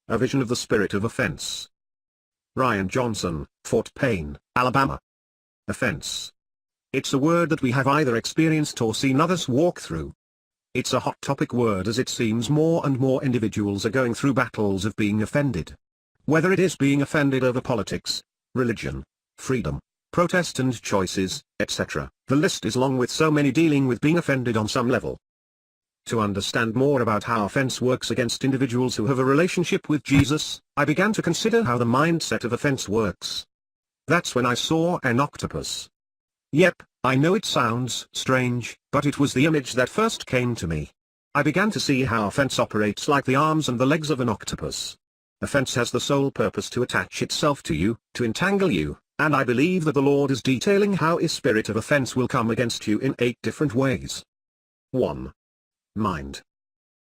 A Vision of the Spirit of Offense. Ryan Johnson, Fort Payne, Alabama. Offense. It's a word that we have either experienced or seen others walk through. It's a hot topic word as it seems more and more individuals are going through battles of being offended. Whether it is being offended over politics, religion, freedom, protest and choices, etc., the list is long with so many dealing with being offended on some level. To understand more about how offense works against individuals who have a relationship with Jesus, I began to consider how the mindset of offense works. That's when I saw an octopus. Yep, I know it sounds strange, but it was the image that first came to me. I began to see how offense operates like the arms and the legs of an octopus. Offense has the sole purpose to attach itself to you, to entangle you, and I believe that the Lord is detailing how a spirit of offense will come against you in 8 different ways. 1. Mind.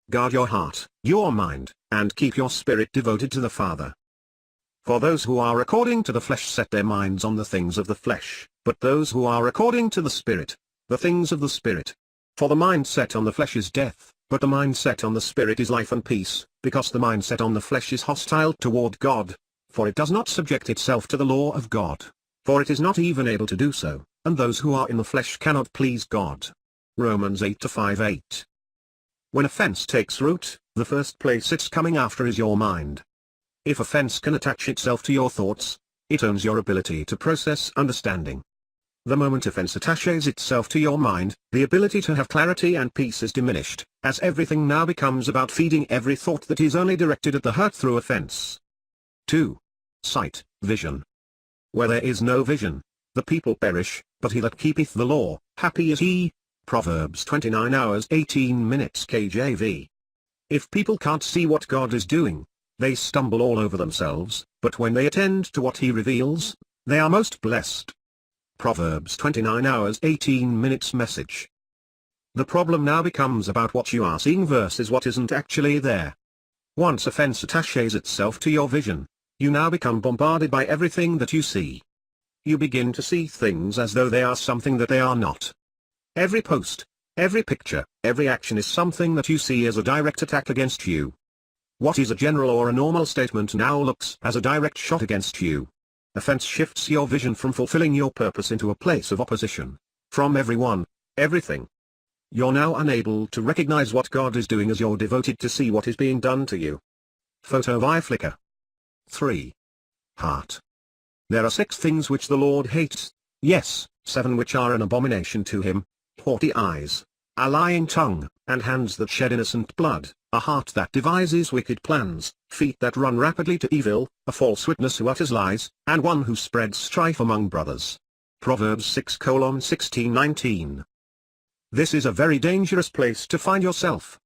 Guard your heart, your mind, and keep your spirit devoted to the Father. For those who are according to the flesh set their minds on the things of the flesh, but those who are according to the Spirit, the things of the Spirit. For the mind set on the flesh is death, but the mind set on the Spirit is life and peace, because the mind set on the flesh is hostile toward God, for it does not subject itself to the law of God, for it is not even able to do so, and those who are in the flesh cannot please God. Romans 8:5-8. When offense takes root, the first place it's coming after is your mind. If offense can attach itself to your thoughts, it owns your ability to process understanding. The moment offense attaches itself to your mind, the ability to have clarity and peace is diminished, as everything now becomes about feeding every thought that is only directed at the hurt through offense. 2. Sight, vision. Where there is no vision, the people perish, but he that keepeth the law, happy is he. Proverbs 29 hours 18 minutes KJV. If people can't see what God is doing, they stumble all over themselves, but when they attend to what he reveals, they are most blessed. Proverbs 29 hours 18 minutes message. The problem now becomes about what you are seeing versus what isn't actually there. Once offense attaches itself to your vision, you now become bombarded by everything that you see. You begin to see things as though they are something that they are not. Every post, every picture, every action is something that you see as a direct attack against you. What is a general or a normal statement now looks as a direct shot against you. Offense shifts your vision from fulfilling your purpose into a place of opposition. From everyone, everything. You're now unable to recognize what God is doing as you're devoted to see what is being done to you. Photo by Flickr. 3. Heart. There are 6 things which the Lord hates, yes, 7 which are an abomination to him: haughty eyes, a lying tongue, and hands that shed innocent blood, a heart that devises wicked plans, feet that run rapidly to evil, a false witness who utters lies, and one who spreads strife among brothers. Proverbs 6:16-19. This is a very dangerous place to find yourself.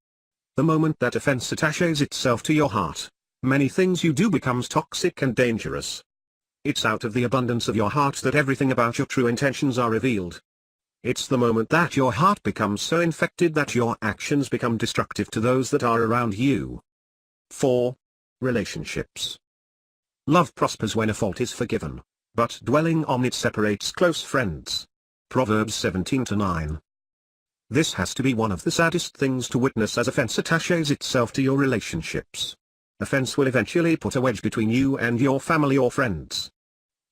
The moment that offense attaches itself to your heart, many things you do becomes toxic and dangerous. It's out of the abundance of your heart that everything about your true intentions are revealed. It's the moment that your heart becomes so infected that your actions become destructive to those that are around you. 4. Relationships. Love prospers when a fault is forgiven, but dwelling on it separates close friends. Proverbs 17:9. This has to be one of the saddest things to witness as offense attaches itself to your relationships. Offense will eventually put a wedge between you and your family or friends.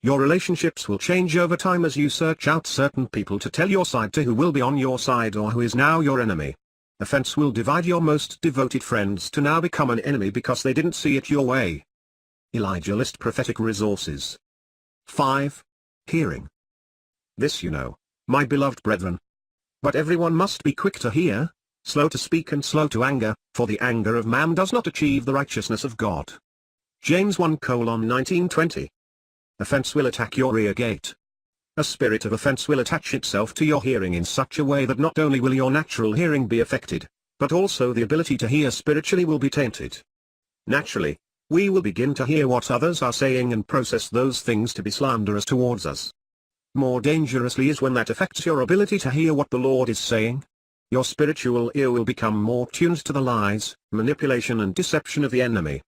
Your relationships will change over time as you search out certain people to tell your side to who will be on your side or who is now your enemy. Offense will divide your most devoted friends to now become an enemy because they didn't see it your way. Elijah List prophetic resources. 5. Hearing. This you know, my beloved brethren. But everyone must be quick to hear, slow to speak and slow to anger, for the anger of man does not achieve the righteousness of God. James 1:19-20. Offense will attack your ear gate. A spirit of offense will attach itself to your hearing in such a way that not only will your natural hearing be affected, but also the ability to hear spiritually will be tainted. Naturally, we will begin to hear what others are saying and process those things to be slanderous towards us. More dangerously is when that affects your ability to hear what the Lord is saying. Your spiritual ear will become more tuned to the lies, manipulation and deception of the enemy.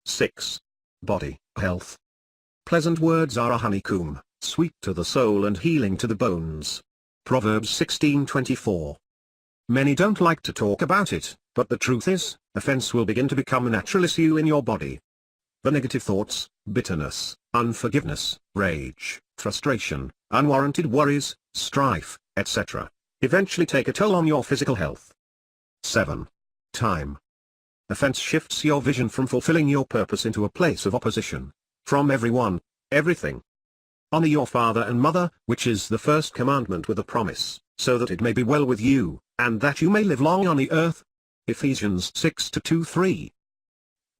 6. Body, health. Pleasant words are a honeycomb, sweet to the soul and healing to the bones. Proverbs 16:24. Many don't like to talk about it, but the truth is, offense will begin to become a natural issue in your body. the negative thoughts, bitterness, unforgiveness, rage, frustration, unwarranted worries, strife, etc., eventually take a toll on your physical health. 7. Time. Offense shifts your vision from fulfilling your purpose into a place of opposition. From everyone, everything. Honor your father and mother, which is the first commandment with a promise, so that it may be well with you, and that you may live long on the earth. Ephesians 6:2-3.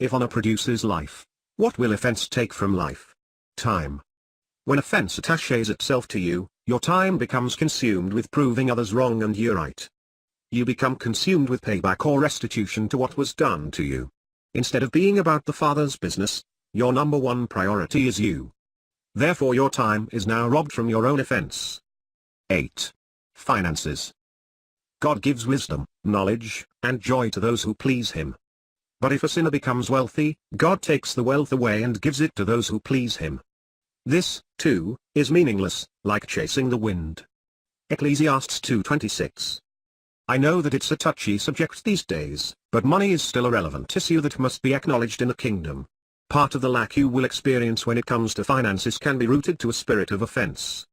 If honor produces life, what will offense take from life? Time. When offense attaches itself to you, your time becomes consumed with proving others wrong and you right. You become consumed with payback or restitution to what was done to you. Instead of being about the Father's business, your number one priority is you. Therefore your time is now robbed from your own offense. 8. Finances. God gives wisdom, knowledge, and joy to those who please Him. But if a sinner becomes wealthy, God takes the wealth away and gives it to those who please Him. This, too, is meaningless, like chasing the wind. Ecclesiastes 2:26. I know that it's a touchy subject these days, but money is still a relevant issue that must be acknowledged in the kingdom. Part of the lack you will experience when it comes to finances can be rooted to a spirit of offense.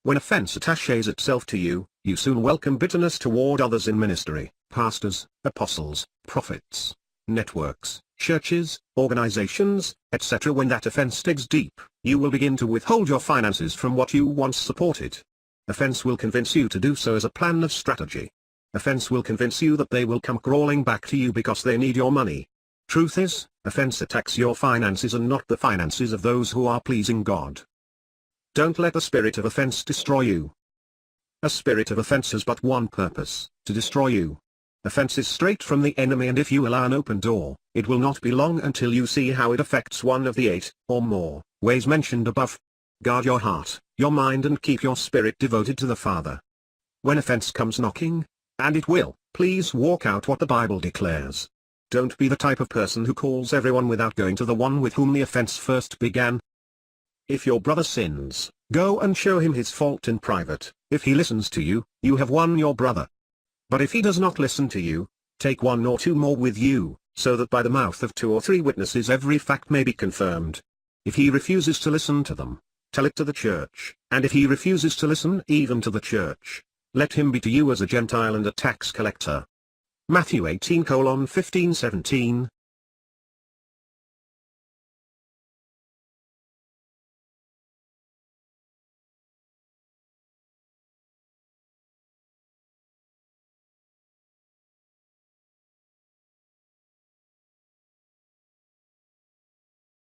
When offense attaches itself to you, you soon welcome bitterness toward others in ministry, pastors, apostles, prophets, networks, churches, organizations, etc. When that offense digs deep, you will begin to withhold your finances from what you once supported. Offense will convince you to do so as a plan of strategy. Offense will convince you that they will come crawling back to you because they need your money. Truth is, offense attacks your finances and not the finances of those who are pleasing God. Don't let the spirit of offense destroy you. A spirit of offense has but one purpose, to destroy you. Offense is straight from the enemy, and if you allow an open door, it will not be long until you see how it affects one of the 8, or more, ways mentioned above. Guard your heart, your mind, and keep your spirit devoted to the Father. When offense comes knocking, and it will, please walk out what the Bible declares. Don't be the type of person who calls everyone without going to the one with whom the offense first began. If your brother sins, go and show him his fault in private. If he listens to you, you have won your brother. But if he does not listen to you, take 1 or 2 more with you, so that by the mouth of 2 or 3 witnesses every fact may be confirmed. If he refuses to listen to them, tell it to the church, and if he refuses to listen even to the church, let him be to you as a Gentile and a tax collector. Matthew 18:15-17,